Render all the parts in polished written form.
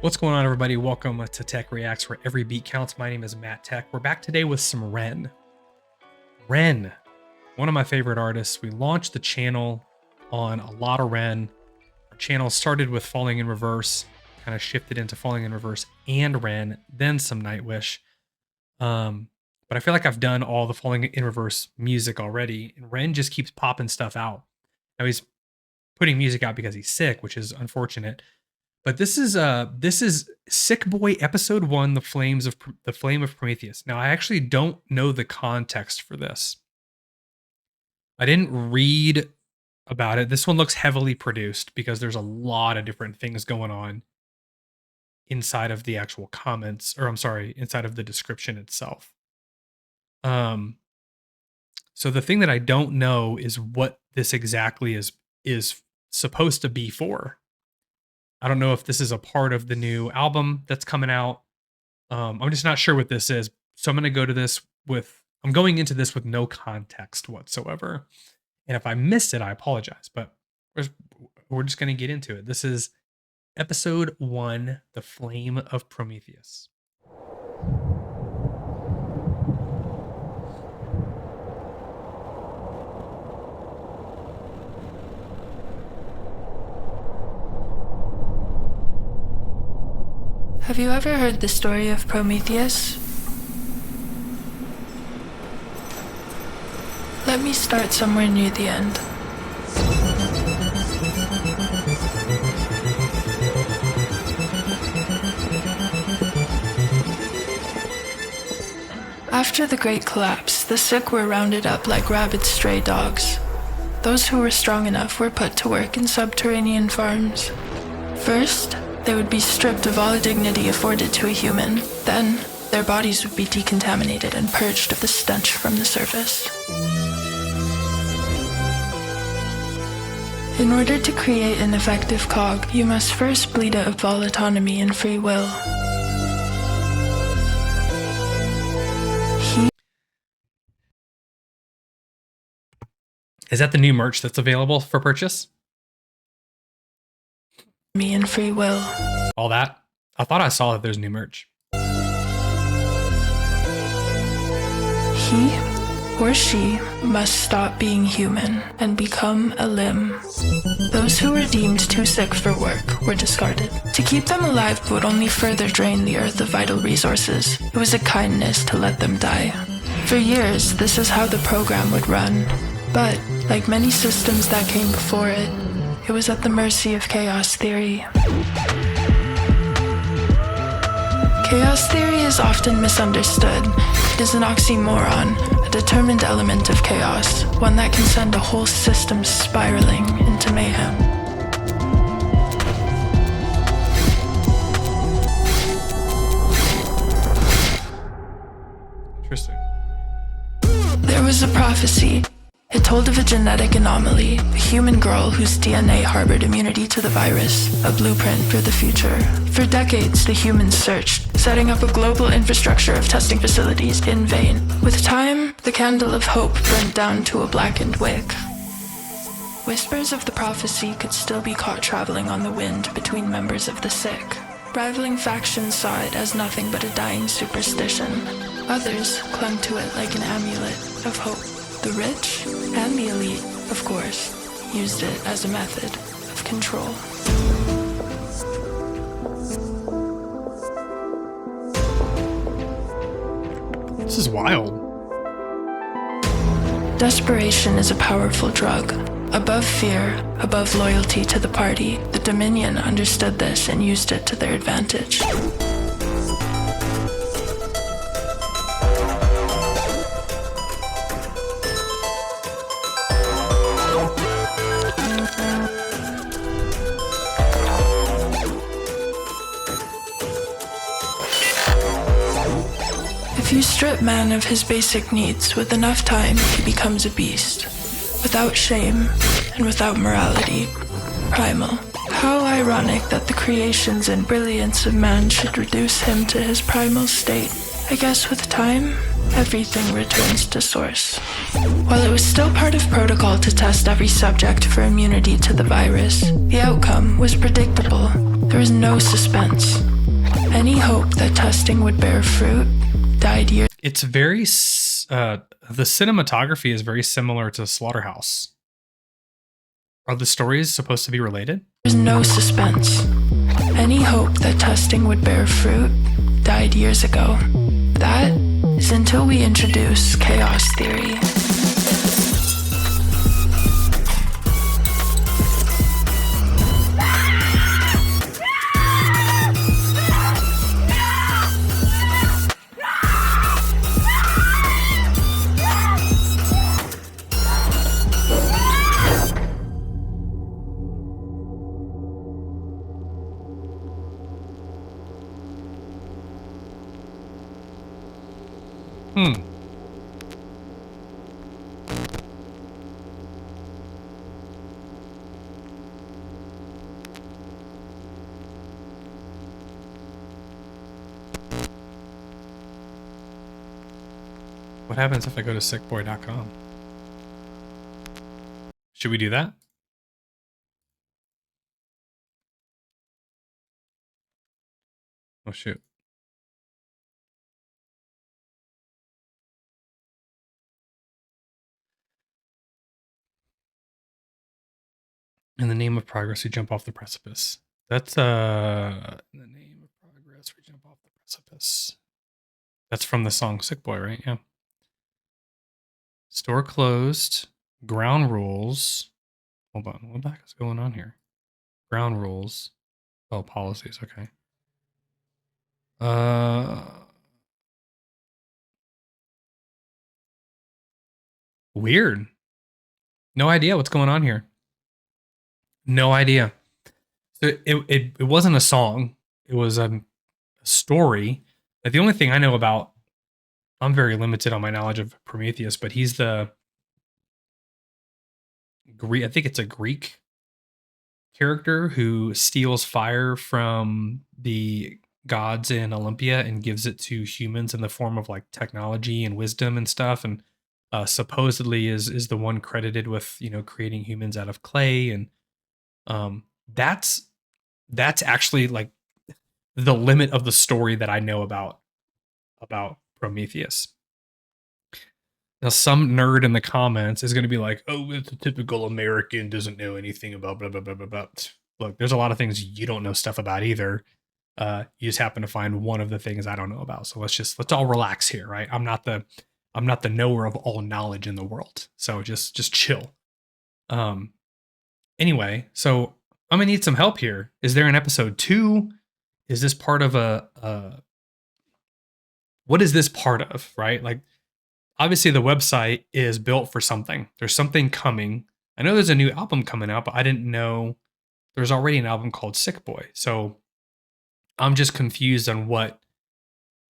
What's going on, everybody? Welcome to TeckReacts, where every beat counts. My name is Matt Tech. We're back today with some Ren. Ren, one of my favorite artists. We launched the channel on a lot of Ren. Our channel started with Falling in Reverse, kind of shifted into Falling in Reverse and Ren, then some Nightwish. But I feel like I've done all the Falling in Reverse music already, and Ren just keeps popping stuff out. Now he's putting music out because he's sick, which is unfortunate. But this is Sick Boy Episode 1, the Flame of Prometheus. Now, I actually don't know the context for this. I didn't read about it. This one looks heavily produced because there's a lot of different things going on inside of the actual comments, or I'm sorry, inside of the description itself. So the thing that I don't know is what this exactly is supposed to be for. I don't know if this is a part of the new album that's coming out. I'm just not sure what this is. So I'm going to go to this I'm going into this with no context whatsoever. And if I missed it, I apologize, but we're just going to get into it. This is Episode 1, The Flame of Prometheus. Have you ever heard the story of Prometheus? Let me start somewhere near the end. After the Great Collapse, the sick were rounded up like rabid stray dogs. Those who were strong enough were put to work in subterranean farms. First, they would be stripped of all dignity afforded to a human. Then, their bodies would be decontaminated and purged of the stench from the surface. In order to create an effective cog, you must first bleed out of all autonomy and free will. Is that the new merch that's available for purchase? Me and free will. All that? I thought I saw that there's new merch. He or she must stop being human and become a limb. Those who were deemed too sick for work were discarded. To keep them alive would only further drain the earth of vital resources. It was a kindness to let them die. For years, this is how the program would run. But, like many systems that came before it was at the mercy of chaos theory. Chaos theory is often misunderstood. It is an oxymoron, a determined element of chaos, one that can send a whole system spiraling into mayhem. Interesting. There was a prophecy. It told of a genetic anomaly, a human girl whose DNA harbored immunity to the virus, a blueprint for the future. For decades, the humans searched, setting up a global infrastructure of testing facilities in vain. With time, the candle of hope burnt down to a blackened wick. Whispers of the prophecy could still be caught traveling on the wind between members of the sick. Rivaling factions saw it as nothing but a dying superstition. Others clung to it like an amulet of hope. The rich and the elite, of course, used it as a method of control. This is wild. Desperation is a powerful drug. Above fear, above loyalty to the party, the Dominion understood this and used it to their advantage. If you strip man of his basic needs, with enough time, he becomes a beast. Without shame and without morality. Primal. How ironic that the creations and brilliance of man should reduce him to his primal state. I guess with time, everything returns to source. While it was still part of protocol to test every subject for immunity to the virus, the outcome was predictable. There was no suspense. Any hope that testing would bear fruit died years. It's very, the cinematography is very similar to Slaughterhouse. Are the stories supposed to be related? There's no suspense. Any hope that testing would bear fruit died years ago. That is until we introduce chaos theory. What happens if I go to sickboy.com? Should we do that? Oh, shoot. In the name of progress, we jump off the precipice. That's in the name of progress, we jump off the precipice. That's from the song Sick Boy, right? Yeah. Store closed. Ground rules. Hold on. What the heck is going on here? Ground rules. Oh, policies. Okay. Weird. No idea what's going on here. No idea. So it wasn't a song. It was a story. But the only thing I know about, I'm very limited on my knowledge of Prometheus, but he's the Greek. I think it's a Greek character who steals fire from the gods in Olympia and gives it to humans in the form of like technology and wisdom and stuff. And supposedly is the one credited with, you know, creating humans out of clay. And that's actually like the limit of the story that I know about Prometheus. Now, some nerd in the comments is going to be like, "Oh, it's a typical American, doesn't know anything about blah blah blah blah blah." Look, there's a lot of things you don't know stuff about either. You just happen to find one of the things I don't know about. So let's all relax here, right? I'm not the knower of all knowledge in the world. So just chill. Anyway, so I'm gonna need some help here. Is there an episode 2? Is this part of what is this part of, right? Like, obviously the website is built for something. There's something coming. I know there's a new album coming out, but I didn't know there's already an album called Sick Boy. So I'm just confused on what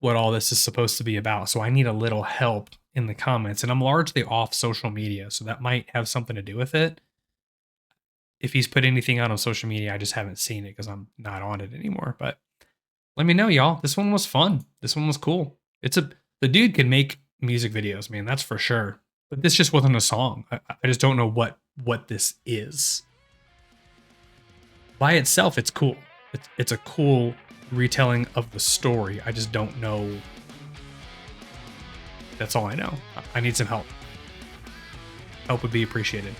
all this is supposed to be about. So I need a little help in the comments, and I'm largely off social media, so that might have something to do with it. If he's put anything out on social media, I just haven't seen it because I'm not on it anymore. But let me know, y'all. This one was fun. This one was cool. The dude can make music videos, man, that's for sure. But this just wasn't a song. I just don't know what this is. By itself, it's cool. It's a cool retelling of the story. I just don't know. That's all I know. I need some help. Help would be appreciated.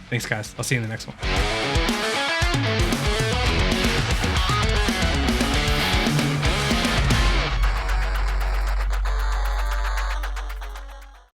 Thanks, guys. I'll see you in the next one.